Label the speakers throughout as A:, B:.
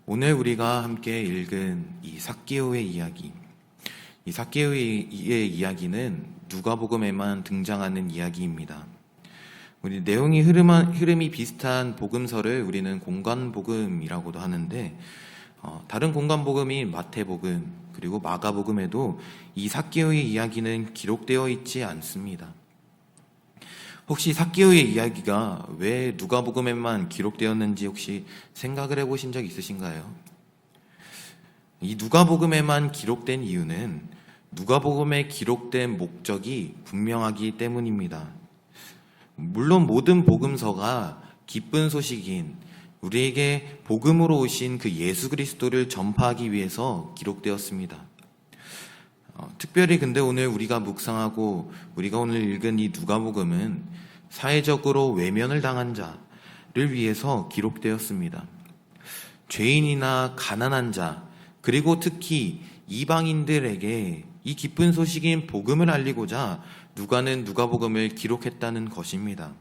A: 오늘 우리가 함께 읽은 이 삭개오의 이야기, 이 삭개오의 이야기는 누가복음에만 등장하는 이야기입니다. 우리 내용이 흐름이 비슷한 복음서를 우리는 공관복음이라고도 하는데, 다른 공관복음인 마태복음 그리고 마가복음에도 이 삭개오의 이야기는 기록되어 있지 않습니다. 혹시 삭개오의 이야기가 왜 누가복음에만 기록되었는지 혹시 생각을 해보신 적 있으신가요? 이 누가복음에만 기록된 이유는 누가복음에 기록된 목적이 분명하기 때문입니다. 물론 모든 복음서가 기쁜 소식인 우리에게 복음으로 오신 그 예수 그리스도를 전파하기 위해서 기록되었습니다. 특별히 근데 오늘 우리가 묵상하고 우리가 오늘 읽은 이 누가복음은 사회적으로 외면을 당한 자를 위해서 기록되었습니다. 죄인이나 가난한 자, 그리고 특히 이방인들에게 이 기쁜 소식인 복음을 알리고자 누가는 누가복음을 기록했다는 것입니다.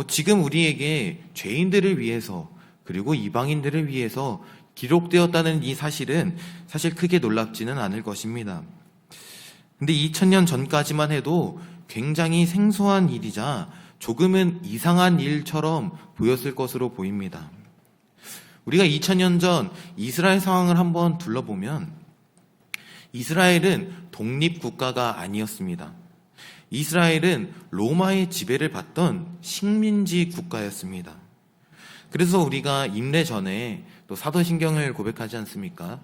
A: 지금 우리에게 죄인들을 위해서 그리고 이방인들을 위해서 기록되었다는 이 사실은 사실 크게 놀랍지는 않을 것입니다. 근데 2000년 전까지만 해도 굉장히 생소한 일이자 조금은 이상한 일처럼 보였을 것으로 보입니다. 우리가 2000년 전 이스라엘 상황을 한번 둘러보면 이스라엘은 독립국가가 아니었습니다. 이스라엘은 로마의 지배를 받던 식민지 국가였습니다. 그래서 우리가 임례 전에 또 사도신경을 고백하지 않습니까?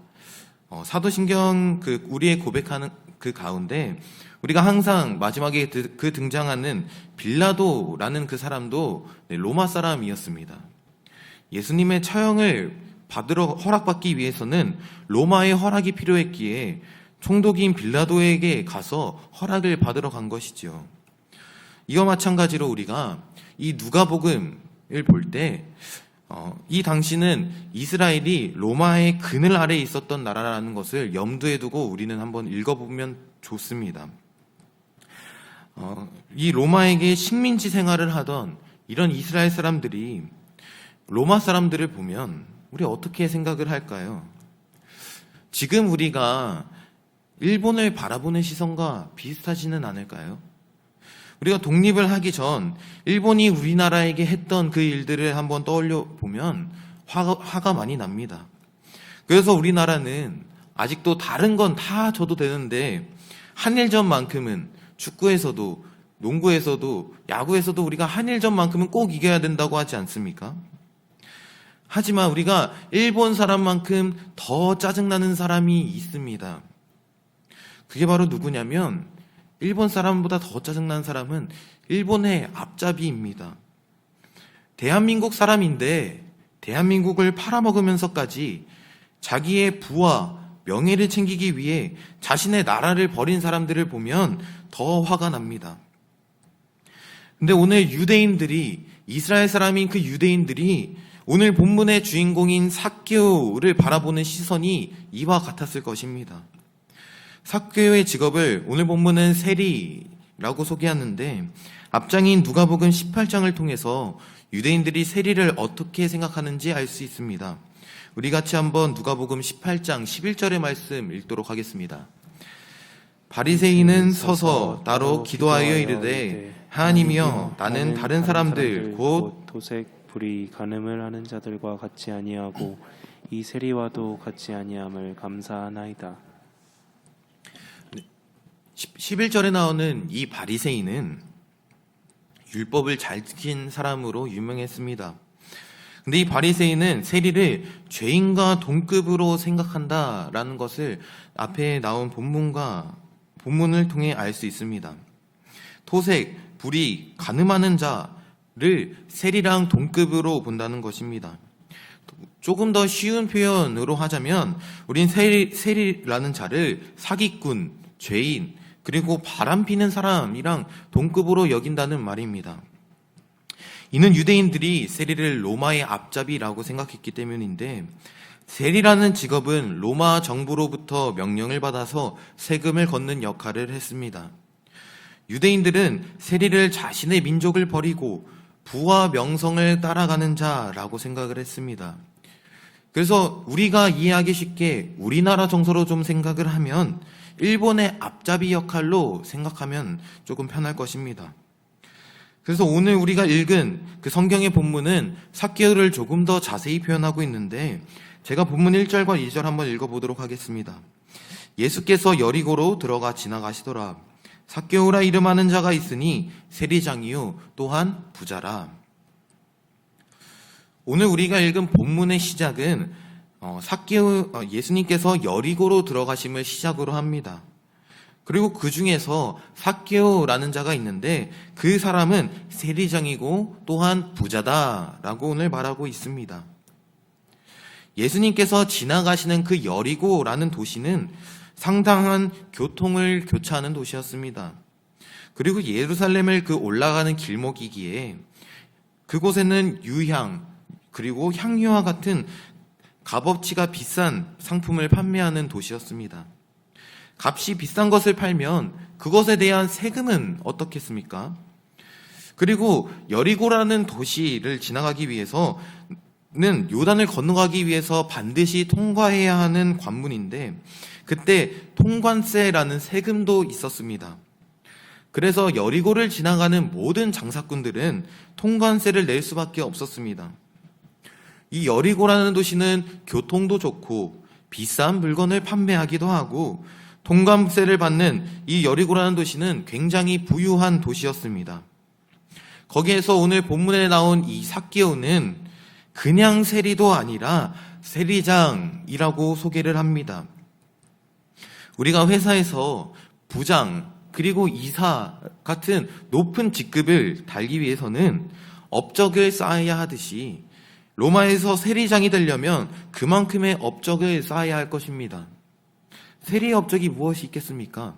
A: 사도신경 우리의 고백하는 그 가운데 우리가 항상 마지막에 그 등장하는 빌라도라는 그 사람도 로마 사람이었습니다. 예수님의 처형을 받으러 허락받기 위해서는 로마의 허락이 필요했기에 총독인 빌라도에게 가서 허락을 받으러 간 것이지요. 이와 마찬가지로 우리가 이 누가복음을 볼 때 이 당시는 이스라엘이 로마의 그늘 아래에 있었던 나라라는 것을 염두에 두고 우리는 한번 읽어보면 좋습니다. 이 로마에게 식민지 생활을 하던 이런 이스라엘 사람들이 로마 사람들을 보면 우리 어떻게 생각을 할까요? 지금 우리가 일본을 바라보는 시선과 비슷하지는 않을까요? 우리가 독립을 하기 전 일본이 우리나라에게 했던 그 일들을 한번 떠올려 보면 화가 많이 납니다. 그래서 우리나라는 아직도 다른 건 다 져도 되는데 한일전만큼은 축구에서도 농구에서도 야구에서도 우리가 한일전만큼은 꼭 이겨야 된다고 하지 않습니까? 하지만 우리가 일본 사람만큼 더 짜증나는 사람이 있습니다. 그게 바로 누구냐면 일본 사람보다 더 짜증나는 사람은 일본의 앞잡이입니다. 대한민국 사람인데 대한민국을 팔아먹으면서까지 자기의 부와 명예를 챙기기 위해 자신의 나라를 버린 사람들을 보면 더 화가 납니다. 근데 오늘 유대인들이, 이스라엘 사람인 그 유대인들이 오늘 본문의 주인공인 삭개오를 바라보는 시선이 이와 같았을 것입니다. 삭개오의 직업을 오늘 본문은 세리라고 소개하는데 앞장인 누가복음 18장을 통해서 유대인들이 세리를 어떻게 생각하는지 알 수 있습니다. 우리 같이 한번 누가복음 18장 11절의 말씀 읽도록 하겠습니다. 바리새인은 서서 따로 기도하여 이르되 하나님이여 나는 다른 사람들 곧
B: 도색 불의 간음을 하는 자들과 같이 아니하고 이 세리와도 같이 아니함을 감사하나이다.
A: 11절에 나오는 이 바리새인은 율법을 잘 지킨 사람으로 유명했습니다. 근데 이 바리새인은 세리를 죄인과 동급으로 생각한다라는 것을 앞에 나온 본문을 통해 알 수 있습니다. 토색, 불의, 간음하는 자를 세리랑 동급으로 본다는 것입니다. 조금 더 쉬운 표현으로 하자면 우린 세리라는 자를 사기꾼, 죄인, 그리고 바람피는 사람이랑 동급으로 여긴다는 말입니다. 이는 유대인들이 세리를 로마의 앞잡이라고 생각했기 때문인데 세리라는 직업은 로마 정부로부터 명령을 받아서 세금을 걷는 역할을 했습니다. 유대인들은 세리를 자신의 민족을 버리고 부와 명성을 따라가는 자라고 생각을 했습니다. 그래서 우리가 이해하기 쉽게 우리나라 정서로 좀 생각을 하면 일본의 앞잡이 역할로 생각하면 조금 편할 것입니다. 그래서 오늘 우리가 읽은 그 성경의 본문은 삭개오를 조금 더 자세히 표현하고 있는데 제가 본문 1절과 2절 한번 읽어보도록 하겠습니다. 예수께서 여리고로 들어가 지나가시더라. 삭개오라 이름하는 자가 있으니 세리장이요 또한 부자라. 오늘 우리가 읽은 본문의 시작은 예수님께서 여리고로 들어가심을 시작으로 합니다. 그리고 그 중에서 삭개오라는 자가 있는데 그 사람은 세리장이고 또한 부자다라고 오늘 말하고 있습니다. 예수님께서 지나가시는 그 여리고라는 도시는 상당한 교통을 교차하는 도시였습니다. 그리고 예루살렘을 그 올라가는 길목이기에 그곳에는 유향 그리고 향유와 같은 값어치가 비싼 상품을 판매하는 도시였습니다. 값이 비싼 것을 팔면 그것에 대한 세금은 어떻겠습니까? 그리고 여리고라는 도시를 지나가기 위해서는 요단을 건너가기 위해서 반드시 통과해야 하는 관문인데 그때 통관세라는 세금도 있었습니다. 그래서 여리고를 지나가는 모든 장사꾼들은 통관세를 낼 수밖에 없었습니다. 이 여리고라는 도시는 교통도 좋고 비싼 물건을 판매하기도 하고 통관세를 받는 이 여리고라는 도시는 굉장히 부유한 도시였습니다. 거기에서 오늘 본문에 나온 이 삭개오는 그냥 세리도 아니라 세리장이라고 소개를 합니다. 우리가 회사에서 부장 그리고 이사 같은 높은 직급을 달기 위해서는 업적을 쌓아야 하듯이 로마에서 세리장이 되려면 그만큼의 업적을 쌓아야 할 것입니다. 세리의 업적이 무엇이 있겠습니까?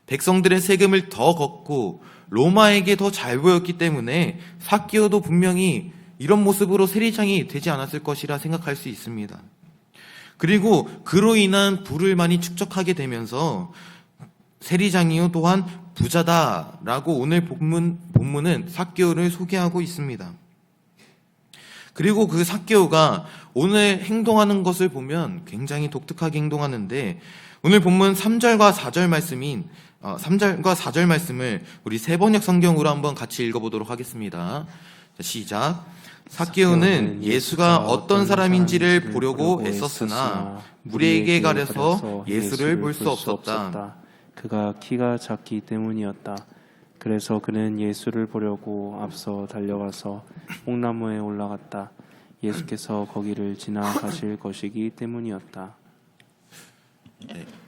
A: 백성들의 세금을 더 걷고 로마에게 더 잘 보였기 때문에 삭개오도 분명히 이런 모습으로 세리장이 되지 않았을 것이라 생각할 수 있습니다. 그리고 그로 인한 부를 많이 축적하게 되면서 세리장이요 또한 부자다라고 오늘 본문은 삭개오를 소개하고 있습니다. 그리고 그 삭개오가 오늘 행동하는 것을 보면 굉장히 독특하게 행동하는데 오늘 본문 3절과 4절 말씀을 우리 세번역 성경으로 한번 같이 읽어보도록 하겠습니다. 자, 시작. 삭개오는 예수가 어떤 사람인지를 보려고 애썼으나 무리에게 가려서 예수를 볼 수 없었다.
B: 그가 키가 작기 때문이었다. 그래서 그는 예수를 보려고 앞서 달려가서 뽕나무에 올라갔다. 예수께서 거기를 지나가실 것이기 때문이었다.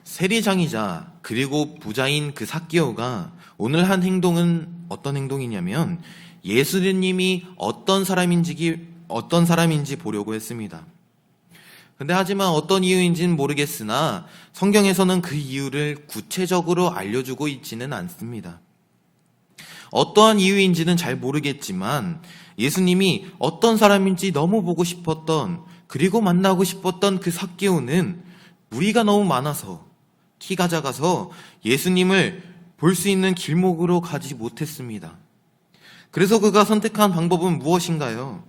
A: 세리장이자 그리고 부자인 그 삭개오가 오늘 한 행동은 어떤 행동이냐면 예수님이 어떤 사람인지 보려고 했습니다. 근데 하지만 어떤 이유인지는 모르겠으나 성경에서는 그 이유를 구체적으로 알려주고 있지는 않습니다. 어떠한 이유인지는 잘 모르겠지만 예수님이 어떤 사람인지 너무 보고 싶었던 그리고 만나고 싶었던 그 삭개오는 무리가 너무 많아서 키가 작아서 예수님을 볼 수 있는 길목으로 가지 못했습니다. 그래서 그가 선택한 방법은 무엇인가요?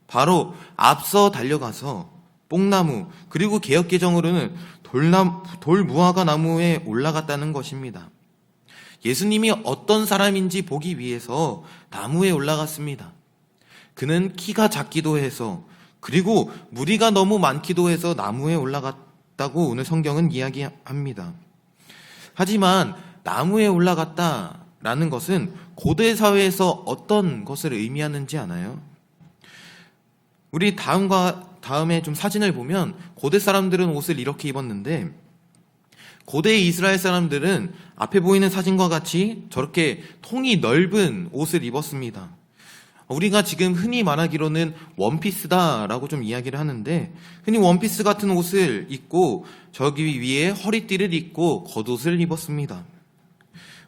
A: 바로 앞서 달려가서 뽕나무 그리고 개역개정으로는 돌무화과 나무에 올라갔다는 것입니다. 예수님이 어떤 사람인지 보기 위해서 나무에 올라갔습니다. 그는 키가 작기도 해서 그리고 무리가 너무 많기도 해서 나무에 올라갔다고 오늘 성경은 이야기합니다. 하지만 나무에 올라갔다라는 것은 고대 사회에서 어떤 것을 의미하는지 아나요? 우리 다음에 좀 사진을 보면 고대 사람들은 옷을 이렇게 입었는데 고대 이스라엘 사람들은 앞에 보이는 사진과 같이 저렇게 통이 넓은 옷을 입었습니다. 우리가 지금 흔히 말하기로는 원피스다라고 좀 이야기를 하는데 흔히 원피스 같은 옷을 입고 저기 위에 허리띠를 입고 겉옷을 입었습니다.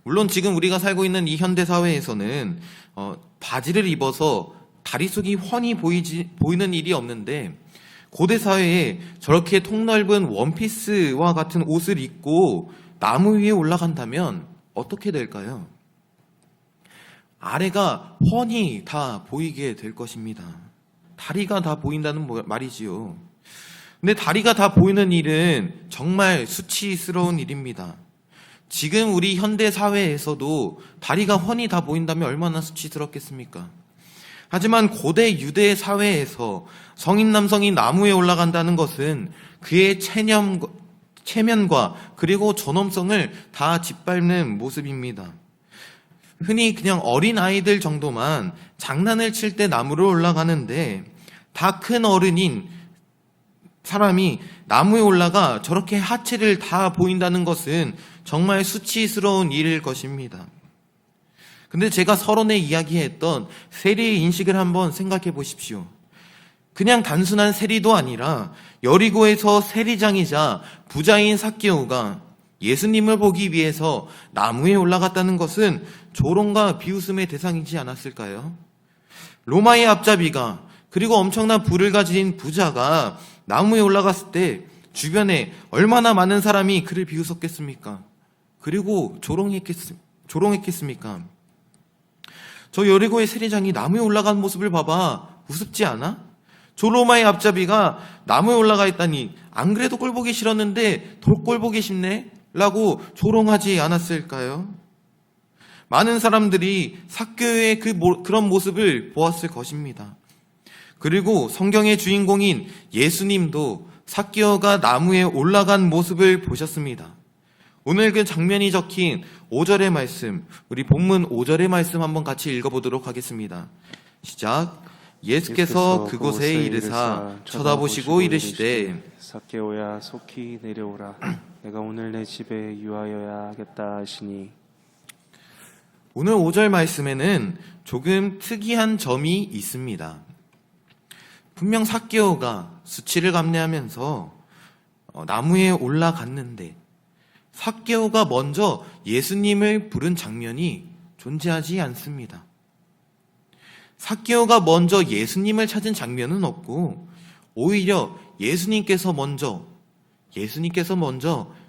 A: 물론 지금 우리가 살고 있는 이 현대 사회에서는 바지를 입어서 다리 속이 훤히 보이는 일이 없는데 고대 사회에 저렇게 통넓은 원피스와 같은 옷을 입고 나무 위에 올라간다면 어떻게 될까요? 아래가 훤히 다 보이게 될 것입니다. 다리가 다 보인다는 말이지요. 근데 다리가 다 보이는 일은 정말 수치스러운 일입니다. 지금 우리 현대 사회에서도 다리가 훤히 다 보인다면 얼마나 수치스럽겠습니까? 하지만 고대 유대 사회에서 성인 남성이 나무에 올라간다는 것은 그의 체면과 그리고 존엄성을 다 짓밟는 모습입니다. 흔히 그냥 어린 아이들 정도만 장난을 칠 때 나무로 올라가는데 다 큰 어른인 사람이 나무에 올라가 저렇게 하체를 다 보인다는 것은 정말 수치스러운 일일 것입니다. 근데 제가 서론에 이야기했던 세리의 인식을 한번 생각해 보십시오. 그냥 단순한 세리도 아니라 여리고에서 세리장이자 부자인 삭개오가 예수님을 보기 위해서 나무에 올라갔다는 것은 조롱과 비웃음의 대상이지 않았을까요? 로마의 앞잡이가 그리고 엄청난 부를 가진 부자가 나무에 올라갔을 때 주변에 얼마나 많은 사람이 그를 비웃었겠습니까? 그리고 조롱했겠습니까? 저 여리고의 세리장이 나무에 올라간 모습을 봐봐 우습지 않아? 저 로마의 앞잡이가 나무에 올라가 있다니 안 그래도 꼴 보기 싫었는데 더 꼴 보기 싶네? 라고 조롱하지 않았을까요? 많은 사람들이 삭개오의 그런 모습을 보았을 것입니다. 그리고 성경의 주인공인 예수님도 삭개오가 나무에 올라간 모습을 보셨습니다. 오늘 그 장면이 적힌 5절의 말씀, 우리 본문 5절의 말씀 한번 같이 읽어보도록 하겠습니다. 시작. 예수께서 그곳에 이르사 쳐다보시고 이르시되
B: 삭개오야 속히 내려오라. 내가 오늘 내 집에 유하여야 하겠다 하시니.
A: 오늘 5절 말씀에는 조금 특이한 점이 있습니다. 분명 삭개오가 수치를 감내하면서 나무에 올라갔는데 삭개오가 먼저 예수님을 부른 장면이 존재하지 않습니다. 삭개오가 먼저 예수님을 찾은 장면은 없고 오히려 예수님께서 먼저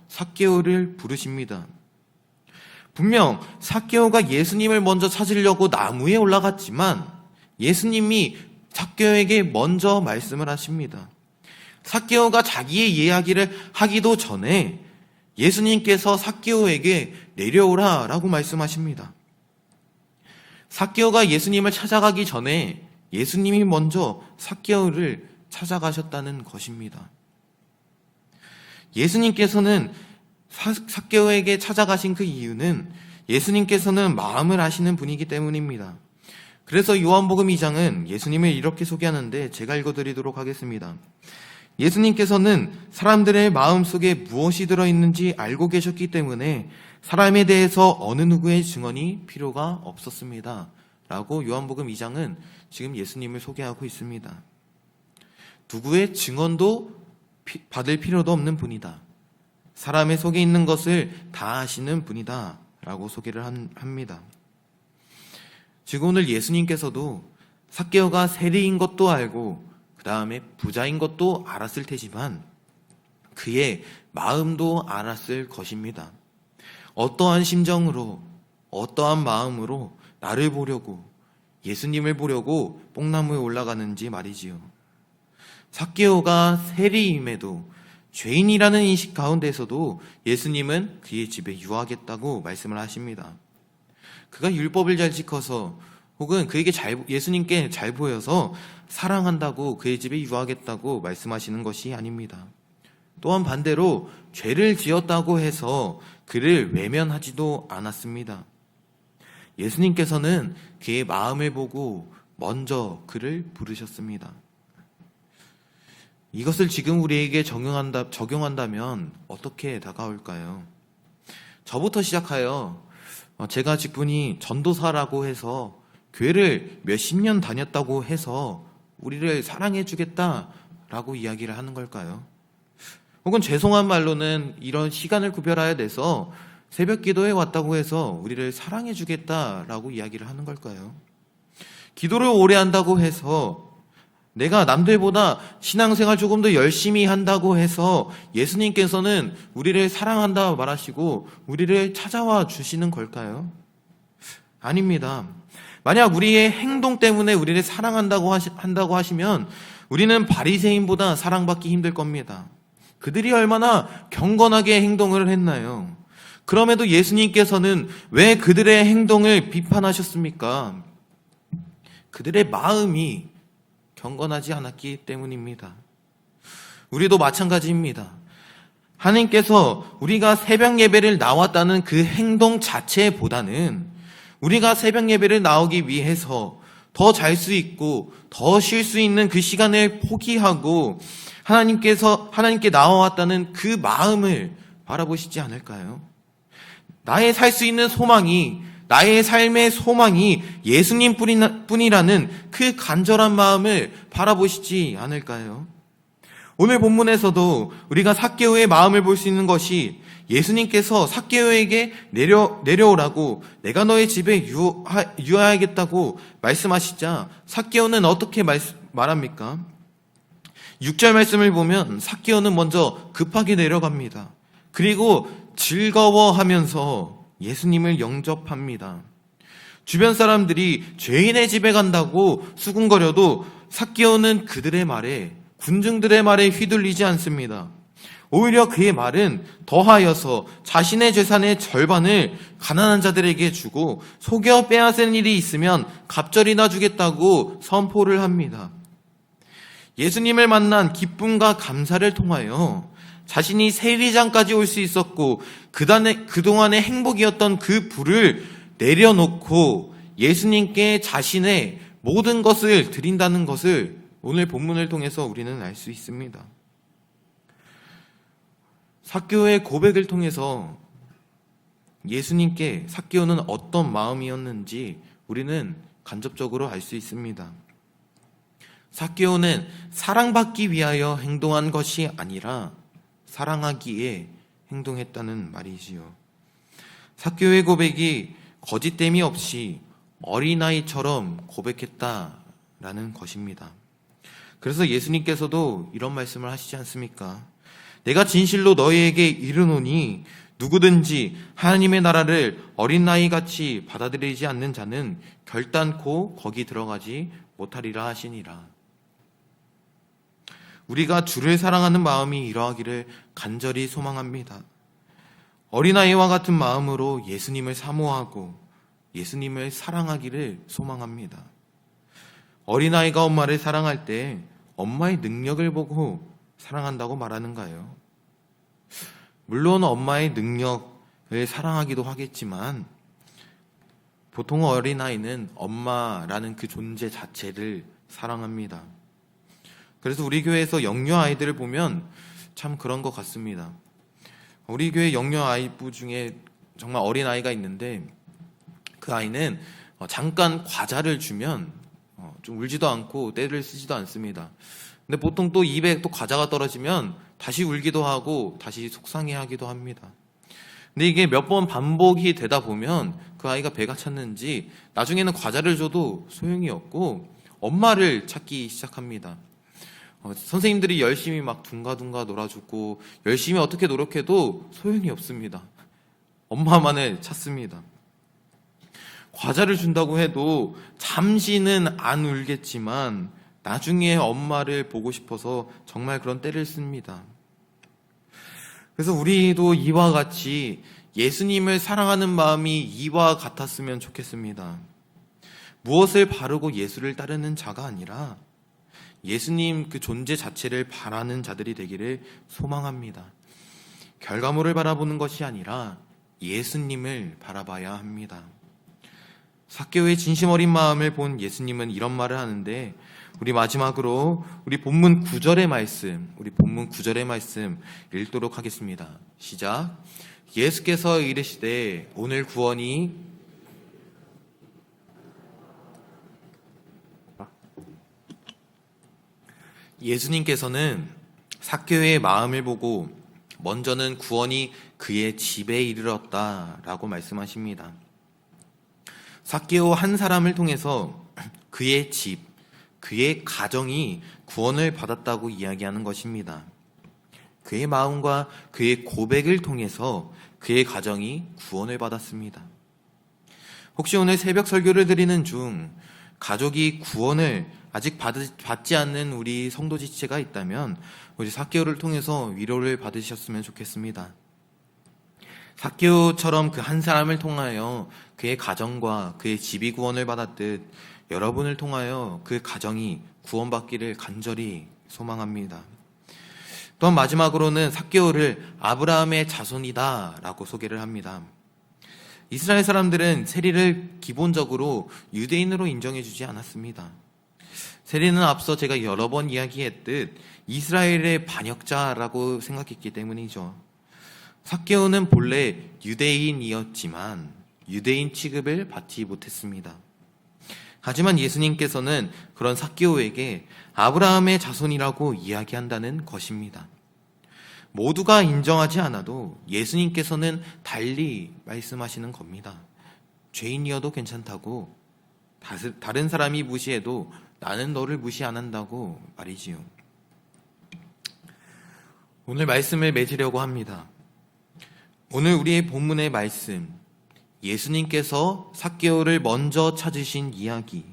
A: 삭개오를 부르십니다. 분명 삭개오가 예수님을 먼저 찾으려고 나무에 올라갔지만 예수님이 삭개오에게 먼저 말씀을 하십니다. 삭개오가 자기의 이야기를 하기도 전에 예수님께서 삭개오에게 내려오라 라고 말씀하십니다. 삭개오가 예수님을 찾아가기 전에 예수님이 먼저 삭개오를 찾아가셨다는 것입니다. 예수님께서는 삭개오에게 찾아가신 그 이유는 예수님께서는 마음을 아시는 분이기 때문입니다. 그래서 요한복음 2장은 예수님을 이렇게 소개하는데 제가 읽어드리도록 하겠습니다. 예수님께서는 사람들의 마음속에 무엇이 들어있는지 알고 계셨기 때문에 사람에 대해서 어느 누구의 증언이 필요가 없었습니다. 라고 요한복음 2장은 지금 예수님을 소개하고 있습니다. 누구의 증언도 받을 필요도 없는 분이다. 사람의 속에 있는 것을 다 아시는 분이다. 라고 소개를 합니다. 지금 오늘 예수님께서도 삭개오가 세리인 것도 알고 그 다음에 부자인 것도 알았을 테지만 그의 마음도 알았을 것입니다. 어떠한 심정으로 어떠한 마음으로 나를 보려고 예수님을 보려고 뽕나무에 올라가는지 말이지요. 삭개오가 세리임에도 죄인이라는 인식 가운데서도 예수님은 그의 집에 유하겠다고 말씀을 하십니다. 그가 율법을 잘 지켜서 혹은 그에게 예수님께 잘 보여서 사랑한다고 그의 집에 유하겠다고 말씀하시는 것이 아닙니다. 또한 반대로 죄를 지었다고 해서 그를 외면하지도 않았습니다. 예수님께서는 그의 마음을 보고 먼저 그를 부르셨습니다. 이것을 지금 우리에게 적용한다면 어떻게 다가올까요? 저부터 시작하여 제가 직분이 전도사라고 해서 교회를 몇십 년 다녔다고 해서 우리를 사랑해 주겠다라고 이야기를 하는 걸까요? 혹은 죄송한 말로는 이런 시간을 구별해야 돼서 새벽 기도에 왔다고 해서 우리를 사랑해 주겠다라고 이야기를 하는 걸까요? 기도를 오래 한다고 해서 내가 남들보다 신앙생활 조금 더 열심히 한다고 해서 예수님께서는 우리를 사랑한다 말하시고 우리를 찾아와 주시는 걸까요? 아닙니다. 만약 우리의 행동 때문에 우리를 사랑한다고 하시면 우리는 바리새인보다 사랑받기 힘들 겁니다. 그들이 얼마나 경건하게 행동을 했나요? 그럼에도 예수님께서는 왜 그들의 행동을 비판하셨습니까? 그들의 마음이 경건하지 않았기 때문입니다. 우리도 마찬가지입니다. 하나님께서 우리가 새벽 예배를 나왔다는 그 행동 자체보다는 우리가 새벽 예배를 나오기 위해서 더 잘 수 있고 더 쉴 수 있는 그 시간을 포기하고 하나님께 나와왔다는 그 마음을 바라보시지 않을까요? 나의 살 수 있는 소망이, 나의 삶의 소망이 예수님 뿐이라는 그 간절한 마음을 바라보시지 않을까요? 오늘 본문에서도 우리가 삭개오의 마음을 볼 수 있는 것이 예수님께서 삭개오에게 내려오라고 내가 너의 집에 유하야겠다고 말씀하시자 삭개오는 어떻게 말합니까? 6절 말씀을 보면 삭개오는 먼저 급하게 내려갑니다. 그리고 즐거워하면서 예수님을 영접합니다. 주변 사람들이 죄인의 집에 간다고 수군거려도 삭개오는 그들의 말에, 군중들의 말에 휘둘리지 않습니다. 오히려 그의 말은 더하여서 자신의 재산의 절반을 가난한 자들에게 주고 속여 빼앗은 일이 있으면 갑절이나 주겠다고 선포를 합니다. 예수님을 만난 기쁨과 감사를 통하여 자신이 세리장까지 올 수 있었고 그동안의 행복이었던 그 부를 내려놓고 예수님께 자신의 모든 것을 드린다는 것을 오늘 본문을 통해서 우리는 알 수 있습니다. 삭개오의 고백을 통해서 예수님께 삭개오는 어떤 마음이었는지 우리는 간접적으로 알 수 있습니다. 삭개오는 사랑받기 위하여 행동한 것이 아니라 사랑하기에 행동했다는 말이지요. 삭개오의 고백이 거짓됨이 없이 어린아이처럼 고백했다라는 것입니다. 그래서 예수님께서도 이런 말씀을 하시지 않습니까? 내가 진실로 너희에게 이르노니 누구든지 하나님의 나라를 어린아이같이 받아들이지 않는 자는 결단코 거기 들어가지 못하리라 하시니라. 우리가 주를 사랑하는 마음이 이러하기를 간절히 소망합니다. 어린아이와 같은 마음으로 예수님을 사모하고 예수님을 사랑하기를 소망합니다. 어린아이가 엄마를 사랑할 때 엄마의 능력을 보고 사랑한다고 말하는가요? 물론 엄마의 능력을 사랑하기도 하겠지만 보통 어린아이는 엄마라는 그 존재 자체를 사랑합니다. 그래서 우리 교회에서 영유 아이들을 보면 참 그런 것 같습니다. 우리 교회 영유 아이부 중에 정말 어린 아이가 있는데 그 아이는 잠깐 과자를 주면 좀 울지도 않고 떼를 쓰지도 않습니다. 근데 보통 또 입에 또 과자가 떨어지면 다시 울기도 하고 다시 속상해하기도 합니다. 근데 이게 몇 번 반복이 되다 보면 그 아이가 배가 찼는지 나중에는 과자를 줘도 소용이 없고 엄마를 찾기 시작합니다. 선생님들이 열심히 막 둥가둥가 놀아주고 열심히 어떻게 노력해도 소용이 없습니다. 엄마만을 찾습니다. 과자를 준다고 해도 잠시는 안 울겠지만 나중에 엄마를 보고 싶어서 정말 그런 때를 씁니다. 그래서 우리도 이와 같이 예수님을 사랑하는 마음이 이와 같았으면 좋겠습니다. 무엇을 바르고 예수를 따르는 자가 아니라 예수님 그 존재 자체를 바라는 자들이 되기를 소망합니다. 결과물을 바라보는 것이 아니라 예수님을 바라봐야 합니다. 삭개오의 진심 어린 마음을 본 예수님은 이런 말을 하는데 우리 마지막으로 우리 본문 9절의 말씀 읽도록 하겠습니다. 시작. 예수께서 이르시되 오늘 구원이 예수님께서는 삭개오의 마음을 보고 먼저는 구원이 그의 집에 이르렀다라고 말씀하십니다. 삭개오 한 사람을 통해서 그의 집, 그의 가정이 구원을 받았다고 이야기하는 것입니다. 그의 마음과 그의 고백을 통해서 그의 가정이 구원을 받았습니다. 혹시 오늘 새벽 설교를 드리는 중 가족이 구원을 아직 받지 않는 우리 성도 지체가 있다면 우리 삭개오를 통해서 위로를 받으셨으면 좋겠습니다. 삭개오처럼 그 한 사람을 통하여 그의 가정과 그의 집이 구원을 받았듯 여러분을 통하여 그 가정이 구원받기를 간절히 소망합니다. 또한 마지막으로는 삭개오를 아브라함의 자손이다 라고 소개를 합니다. 이스라엘 사람들은 세리를 기본적으로 유대인으로 인정해주지 않았습니다. 세리는 앞서 제가 여러 번 이야기했듯 이스라엘의 반역자라고 생각했기 때문이죠. 삭개오는 본래 유대인이었지만 유대인 취급을 받지 못했습니다. 하지만 예수님께서는 그런 삭개오에게 아브라함의 자손이라고 이야기한다는 것입니다. 모두가 인정하지 않아도 예수님께서는 달리 말씀하시는 겁니다. 죄인이어도 괜찮다고, 다른 사람이 무시해도 나는 너를 무시 안 한다고 말이지요. 오늘 말씀을 맺으려고 합니다. 오늘 우리의 본문의 말씀, 예수님께서 삭개오를 먼저 찾으신 이야기,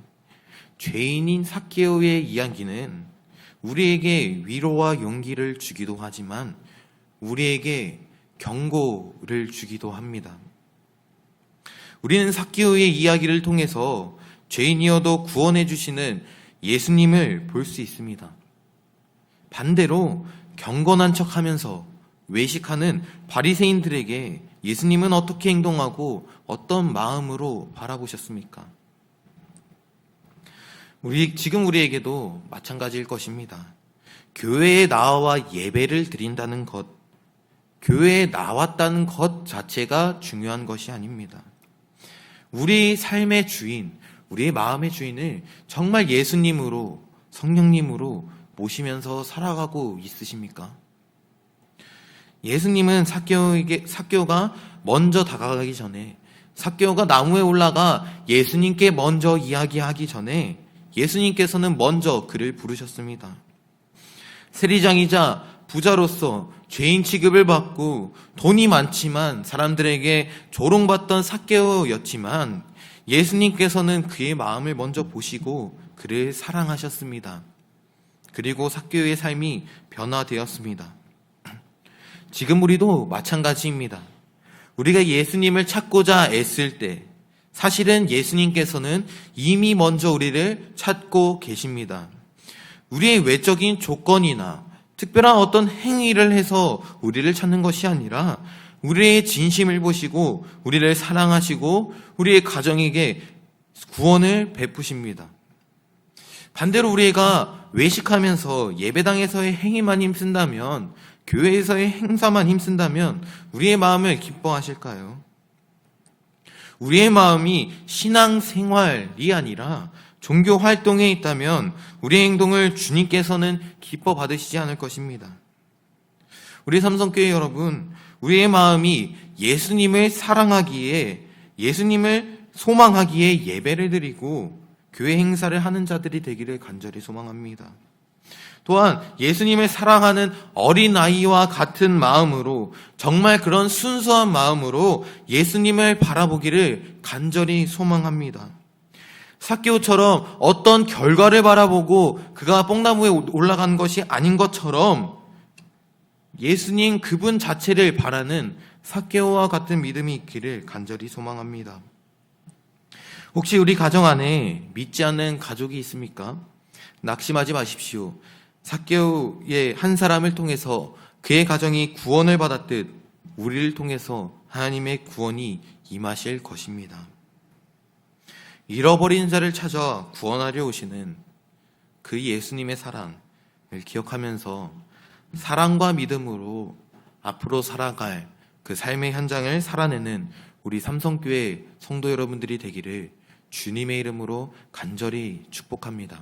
A: 죄인인 삭개오의 이야기는 우리에게 위로와 용기를 주기도 하지만 우리에게 경고를 주기도 합니다. 우리는 삭개오의 이야기를 통해서 죄인이어도 구원해 주시는 예수님을 볼 수 있습니다. 반대로 경건한 척하면서 외식하는 바리새인들에게 예수님은 어떻게 행동하고 어떤 마음으로 바라보셨습니까? 지금 우리에게도 마찬가지일 것입니다. 교회에 나와 예배를 드린다는 것, 교회에 나왔다는 것 자체가 중요한 것이 아닙니다. 우리 삶의 주인, 우리의 마음의 주인을 정말 예수님으로, 성령님으로 모시면서 살아가고 있으십니까? 예수님은 삭개오가 먼저 다가가기 전에, 삭개오가 나무에 올라가 예수님께 먼저 이야기하기 전에 예수님께서는 먼저 그를 부르셨습니다. 세리장이자 부자로서 죄인 취급을 받고 돈이 많지만 사람들에게 조롱받던 삭개오였지만 예수님께서는 그의 마음을 먼저 보시고 그를 사랑하셨습니다. 그리고 삭개오의 삶이 변화되었습니다. 지금 우리도 마찬가지입니다. 우리가 예수님을 찾고자 애쓸 때 사실은 예수님께서는 이미 먼저 우리를 찾고 계십니다. 우리의 외적인 조건이나 특별한 어떤 행위를 해서 우리를 찾는 것이 아니라 우리의 진심을 보시고 우리를 사랑하시고 우리의 가정에게 구원을 베푸십니다. 반대로 우리가 외식하면서 예배당에서의 행위만 힘쓴다면, 교회에서의 행사만 힘쓴다면 우리의 마음을 기뻐하실까요? 우리의 마음이 신앙생활이 아니라 종교 활동에 있다면 우리의 행동을 주님께서는 기뻐 받으시지 않을 것입니다. 우리 삼성교회 여러분, 우리의 마음이 예수님을 사랑하기에, 예수님을 소망하기에 예배를 드리고 교회 행사를 하는 자들이 되기를 간절히 소망합니다. 또한 예수님을 사랑하는 어린아이와 같은 마음으로, 정말 그런 순수한 마음으로 예수님을 바라보기를 간절히 소망합니다. 삭개오처럼 어떤 결과를 바라보고 그가 뽕나무에 올라간 것이 아닌 것처럼 예수님 그분 자체를 바라는 삭개오와 같은 믿음이 있기를 간절히 소망합니다. 혹시 우리 가정 안에 믿지 않는 가족이 있습니까? 낙심하지 마십시오. 삭개오의 한 사람을 통해서 그의 가정이 구원을 받았듯 우리를 통해서 하나님의 구원이 임하실 것입니다. 잃어버린 자를 찾아 구원하려 오시는 그 예수님의 사랑을 기억하면서 사랑과 믿음으로 앞으로 살아갈 그 삶의 현장을 살아내는 우리 삼성교회 성도 여러분들이 되기를 주님의 이름으로 간절히 축복합니다.